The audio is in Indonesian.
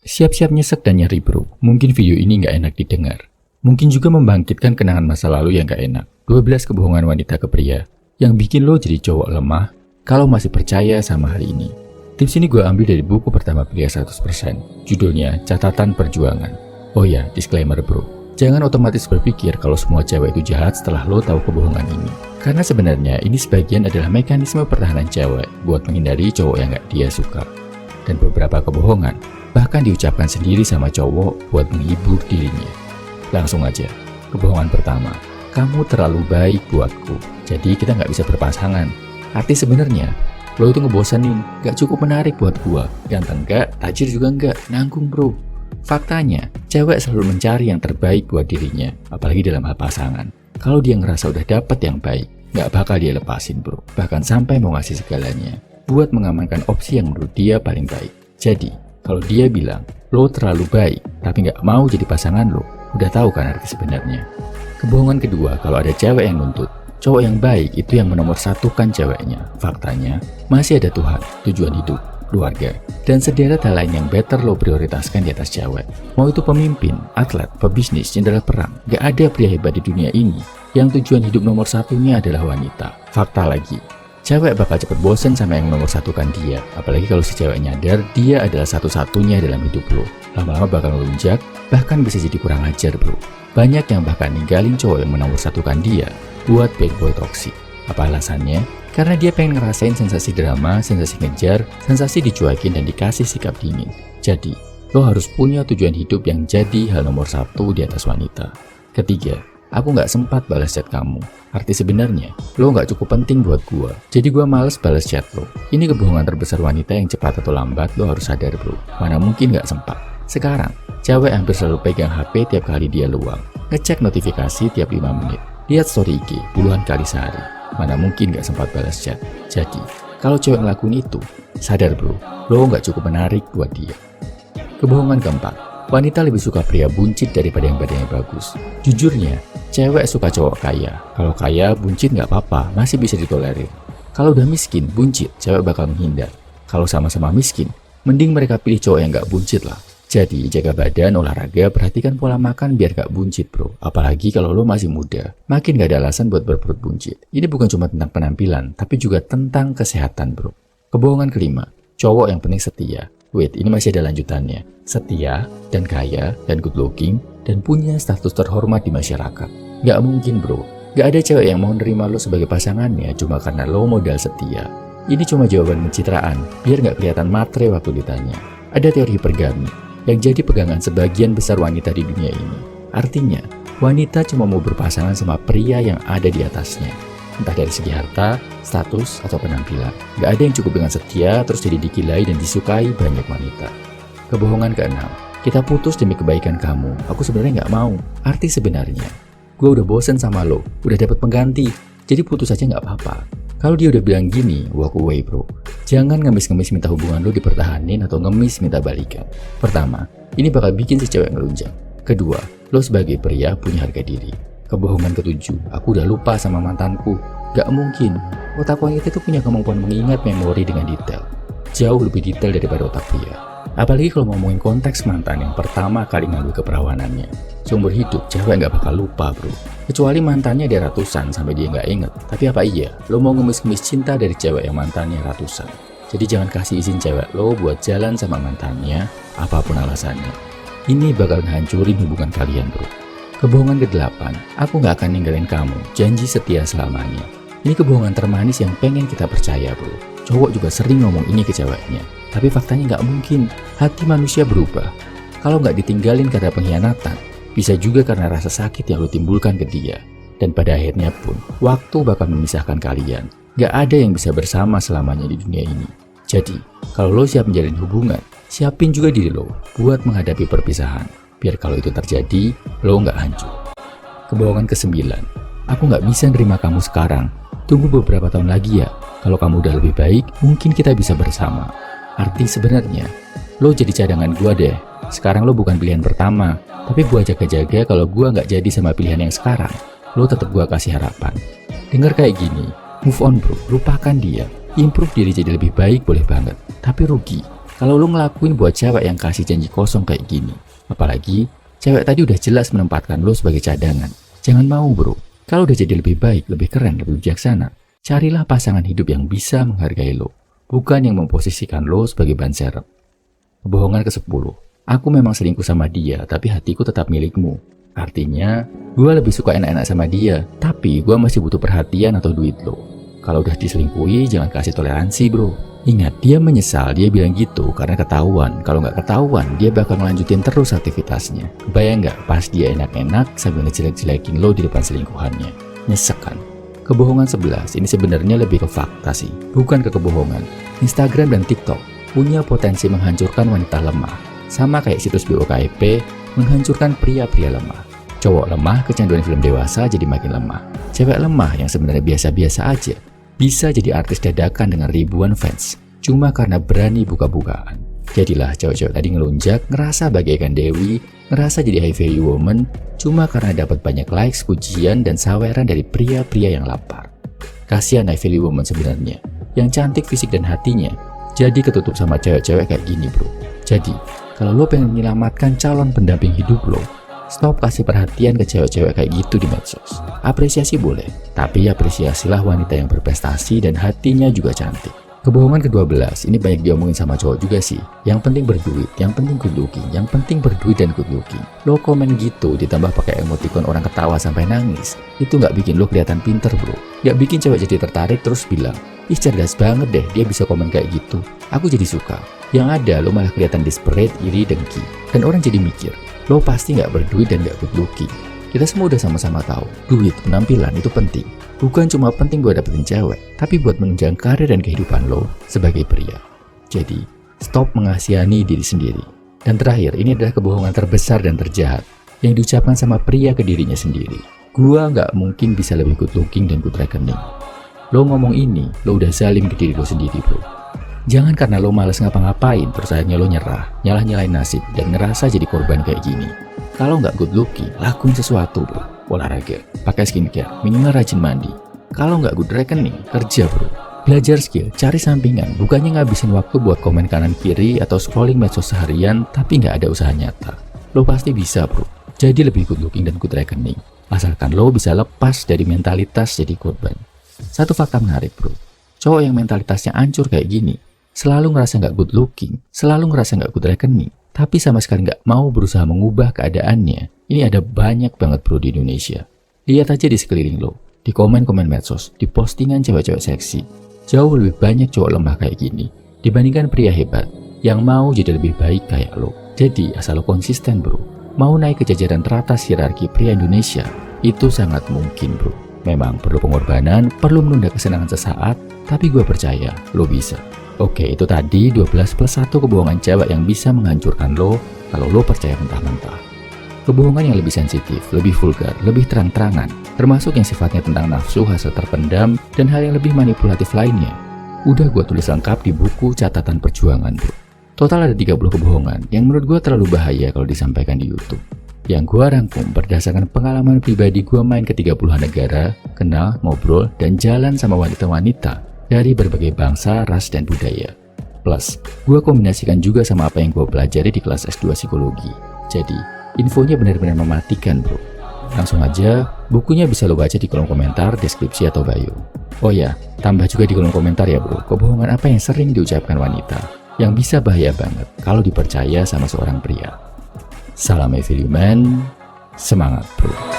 Siap-siap nyesek dan nyeri bro, mungkin video ini nggak enak didengar. Mungkin juga membangkitkan kenangan masa lalu yang nggak enak. 12 kebohongan wanita ke pria yang bikin lo jadi cowok lemah kalau masih percaya sama hal ini. Tips ini gue ambil dari buku pertama Pria 100%, judulnya Catatan Perjuangan. Oh ya, disclaimer bro, jangan otomatis berpikir kalau semua cewek itu jahat setelah lo tahu kebohongan ini. Karena sebenarnya ini sebagian adalah mekanisme pertahanan cewek buat menghindari cowok yang nggak dia suka. Dan beberapa kebohongan bahkan diucapkan sendiri sama cowok buat menghibur dirinya. Langsung aja, kebohongan pertama, kamu terlalu baik buatku, jadi kita nggak bisa berpasangan. Arti sebenarnya, lo itu ngebosanin, gak cukup menarik buat gua, ganteng gak, tajir juga enggak, nanggung bro. Faktanya, cewek selalu mencari yang terbaik buat dirinya, apalagi dalam hal pasangan. Kalau dia ngerasa udah dapet yang baik, gak bakal dia lepasin bro, bahkan sampai mau ngasih segalanya, buat mengamankan opsi yang menurut dia paling baik. Jadi, kalau dia bilang, lo terlalu baik, tapi gak mau jadi pasangan lo, udah tahu kan arti sebenarnya. Kebohongan kedua, kalau ada cewek yang nuntut, cowok yang baik itu yang menomorsatukan ceweknya. Faktanya, masih ada Tuhan, tujuan hidup, keluarga, dan sederet hal lain yang better lo prioritaskan di atas cewek. Mau itu pemimpin, atlet, pebisnis, jenderal perang, gak ada pria hebat di dunia ini yang tujuan hidup nomor satunya adalah wanita. Fakta lagi, cewek bakal cepet bosen sama yang menomorsatukan dia, apalagi kalau si cewek nyadar dia adalah satu-satunya dalam hidup lo. Lama-lama bakal melunjak, bahkan bisa jadi kurang ajar bro. Banyak yang bahkan ninggalin cowok yang menomorsatukan dia buat bad boy toxic. Apa alasannya? Karena dia pengen ngerasain sensasi drama, sensasi ngejar, sensasi dicuekin dan dikasih sikap dingin. Jadi, lo harus punya tujuan hidup yang jadi hal nomor satu di atas wanita. Ketiga, aku gak sempat balas chat kamu. Arti sebenarnya, lo gak cukup penting buat gua, jadi gua males balas chat lo. Ini kebohongan terbesar wanita yang cepat atau lambat lo harus sadar bro. Mana mungkin gak sempat. Sekarang, cewek hampir selalu pegang HP tiap kali dia luang, ngecek notifikasi tiap 5 menit, lihat story IG puluhan kali sehari. Mana mungkin gak sempat balas chat. Jadi, kalau cewek ngelakuin itu, sadar bro, lo gak cukup menarik buat dia. Kebohongan keempat, wanita lebih suka pria buncit daripada yang badannya bagus. Jujurnya, cewek suka cowok kaya. Kalau kaya, buncit gak apa-apa, masih bisa ditolerir. Kalau udah miskin, buncit, cewek bakal menghindar. Kalau sama-sama miskin, mending mereka pilih cowok yang gak buncit lah. Jadi, jaga badan, olahraga, perhatikan pola makan biar gak buncit bro. Apalagi kalau lo masih muda, makin gak ada alasan buat berperut buncit. Ini bukan cuma tentang penampilan, tapi juga tentang kesehatan bro. Kebohongan kelima, cowok yang penting setia. Wait, ini masih ada lanjutannya. Setia, dan kaya, dan good looking, dan punya status terhormat di masyarakat. Gak mungkin bro, gak ada cewek yang mau nerima lo sebagai pasangannya cuma karena lo modal setia. Ini cuma jawaban pencitraan, biar gak kelihatan matre waktu ditanya. Ada teori hipergami yang jadi pegangan sebagian besar wanita di dunia ini. Artinya, wanita cuma mau berpasangan sama pria yang ada di atasnya. Entah dari segi harta, status, atau penampilan. Gak ada yang cukup dengan setia terus jadi dikilai dan disukai banyak wanita. Kebohongan keenam, kita putus demi kebaikan kamu. Aku sebenarnya gak mau. Arti sebenarnya, gue udah bosen sama lo, udah dapet pengganti, jadi putus aja gak apa-apa. Kalau dia udah bilang gini, walk away bro. Jangan ngemis-ngemis minta hubungan lo dipertahanin atau ngemis minta balikan. Pertama, ini bakal bikin si cewek ngelunjak. Kedua, lo sebagai pria punya harga diri. Kebohongan ketujuh, aku udah lupa sama mantanku. Gak mungkin, otak wanita itu punya kemampuan mengingat memori dengan detail. Jauh lebih detail daripada otak pria. Apalagi kalau ngomongin konteks mantan yang pertama kali ngambil keperawanannya. Seumur hidup, cewek gak bakal lupa bro. Kecuali mantannya ada ratusan sampai dia gak inget. Tapi apa iya, lo mau ngemis-ngemis cinta dari cewek yang mantannya ratusan? Jadi jangan kasih izin cewek lo buat jalan sama mantannya, apapun alasannya. Ini bakal ngancurin hubungan kalian bro. Kebohongan ke-8, aku gak akan ninggalin kamu, janji setia selamanya. Ini kebohongan termanis yang pengen kita percaya bro. Cowok juga sering ngomong ini ke ceweknya. Tapi faktanya gak mungkin, hati manusia berubah. Kalau gak ditinggalin karena pengkhianatan, bisa juga karena rasa sakit yang lo timbulkan ke dia. Dan pada akhirnya pun, waktu bakal memisahkan kalian. Gak ada yang bisa bersama selamanya di dunia ini. Jadi, kalau lo siap menjalin hubungan, siapin juga diri lo buat menghadapi perpisahan. Biar kalau itu terjadi, lo gak hancur. Kebohongan ke-9, aku gak bisa nerima kamu sekarang. Tunggu beberapa tahun lagi ya. Kalau kamu udah lebih baik, mungkin kita bisa bersama. Arti sebenarnya, lo jadi cadangan gua deh. Sekarang lo bukan pilihan pertama, tapi gua jaga-jaga kalau gua nggak jadi sama pilihan yang sekarang. Lo tetap gua kasih harapan. Dengar kayak gini, move on bro, lupakan dia. Improve diri jadi lebih baik boleh banget, tapi rugi Kalau lo ngelakuin buat cewek yang kasih janji kosong kayak gini, apalagi cewek tadi udah jelas menempatkan lo sebagai cadangan. Jangan mau bro. Kalau udah jadi lebih baik, lebih keren, lebih bijaksana, carilah pasangan hidup yang bisa menghargai lo, bukan yang memposisikan lo sebagai ban serep. Kebohongan ke-10. Aku memang selingkuh sama dia, tapi hatiku tetap milikmu. Artinya, gue lebih suka enak-enak sama dia, tapi gue masih butuh perhatian atau duit lo. Kalau udah diselingkuhi, jangan kasih toleransi bro. Ingat, dia menyesal, dia bilang gitu karena ketahuan. Kalau nggak ketahuan, dia bakal melanjutin terus aktivitasnya. Kebayang nggak pas dia enak-enak sambil ngejelek-jelekin lo di depan selingkuhannya? Nyesek kan? Kebohongan 11, ini sebenarnya lebih ke fakta sih, bukan ke kebohongan. Instagram dan TikTok punya potensi menghancurkan wanita lemah. Sama kayak situs BOKIP menghancurkan pria-pria lemah. Cowok lemah kecanduan film dewasa jadi makin lemah. Cewek lemah yang sebenarnya biasa-biasa aja bisa jadi artis dadakan dengan ribuan fans cuma karena berani buka-bukaan. Jadilah cewek-cewek tadi ngelunjak, ngerasa bagaikan dewi, ngerasa jadi high value woman cuma karena dapat banyak likes, pujian, dan saweran dari pria-pria yang lapar. Kasihan high value woman sebenarnya, yang cantik fisik dan hatinya jadi ketutup sama cewek-cewek kayak gini bro. Jadi, kalau lo pengen menyelamatkan calon pendamping hidup lo, stop kasih perhatian ke cewek-cewek kayak gitu di medsos. Apresiasi boleh, tapi apresiasilah wanita yang berprestasi dan hatinya juga cantik. Kebohongan ke-12, ini banyak diomongin sama cowok juga sih. Yang penting berduit, yang penting good looking, yang penting berduit dan good looking. Lo komen gitu ditambah pakai emoticon orang ketawa sampai nangis, itu nggak bikin lo kelihatan pinter bro. Nggak bikin cewek jadi tertarik terus bilang, ih cerdas banget deh dia bisa komen kayak gitu, aku jadi suka. Yang ada lo malah kelihatan desperate, iri, dengki. Dan orang jadi mikir, lo pasti nggak berduit dan nggak good looking. Kita semua udah sama-sama tahu, duit, penampilan itu penting. Bukan cuma penting buat dapetin cewek, tapi buat menunjang karir dan kehidupan lo sebagai pria. Jadi, stop mengasihani diri sendiri. Dan terakhir, ini adalah kebohongan terbesar dan terjahat yang diucapkan sama pria ke dirinya sendiri. Gua nggak mungkin bisa lebih good looking dan good reckoning. Lo ngomong ini, lo udah zalim ke diri lo sendiri bro. Jangan karena lo males ngapa-ngapain, terus akhirnya lo nyerah, nyalah-nyalain nasib, dan ngerasa jadi korban kayak gini. Kalau nggak good looking, lakuin sesuatu bro. Olahraga, pakai skincare, minimal rajin mandi. Kalau nggak good reckoning, kerja bro. Belajar skill, cari sampingan, bukannya ngabisin waktu buat komen kanan kiri atau scrolling medsos seharian, tapi nggak ada usaha nyata. Lo pasti bisa bro, jadi lebih good looking dan good reckoning. Asalkan lo bisa lepas dari mentalitas jadi korban. Satu fakta menarik bro, cowok yang mentalitasnya hancur kayak gini, selalu ngerasa nggak good looking, selalu ngerasa nggak good reckoning, tapi sama sekali nggak mau berusaha mengubah keadaannya. Ini ada banyak banget bro di Indonesia. Lihat aja di sekeliling lo, di komen-komen medsos, di postingan cewek-cewek seksi. Jauh lebih banyak cowok lemah kayak gini dibandingkan pria hebat yang mau jadi lebih baik kayak lo. Jadi asal lo konsisten bro, mau naik ke jajaran teratas hierarki pria Indonesia, itu sangat mungkin bro. Memang perlu pengorbanan, perlu menunda kesenangan sesaat, tapi gue percaya lo bisa. Oke, itu tadi 12 plus 1 kebohongan cewek yang bisa menghancurkan lo kalau lo percaya mentah-mentah. Kebohongan yang lebih sensitif, lebih vulgar, lebih terang-terangan, termasuk yang sifatnya tentang nafsu, hasil terpendam, dan hal yang lebih manipulatif lainnya, udah gue tulis lengkap di buku catatan perjuangan bro. Total ada 30 kebohongan yang menurut gue terlalu bahaya kalau disampaikan di YouTube. Yang gue rangkum berdasarkan pengalaman pribadi gue main ke 30-an negara, kenal, ngobrol, dan jalan sama wanita-wanita dari berbagai bangsa, ras, dan budaya. Plus, gue kombinasikan juga sama apa yang gue pelajari di kelas S2 psikologi. Jadi, infonya benar-benar mematikan bro. Langsung aja, bukunya bisa lo baca di kolom komentar, deskripsi, atau bio. Oh ya, tambah juga di kolom komentar ya bro, kebohongan apa yang sering diucapkan wanita, yang bisa bahaya banget kalau dipercaya sama seorang pria. Salam Evil Man, semangat bro.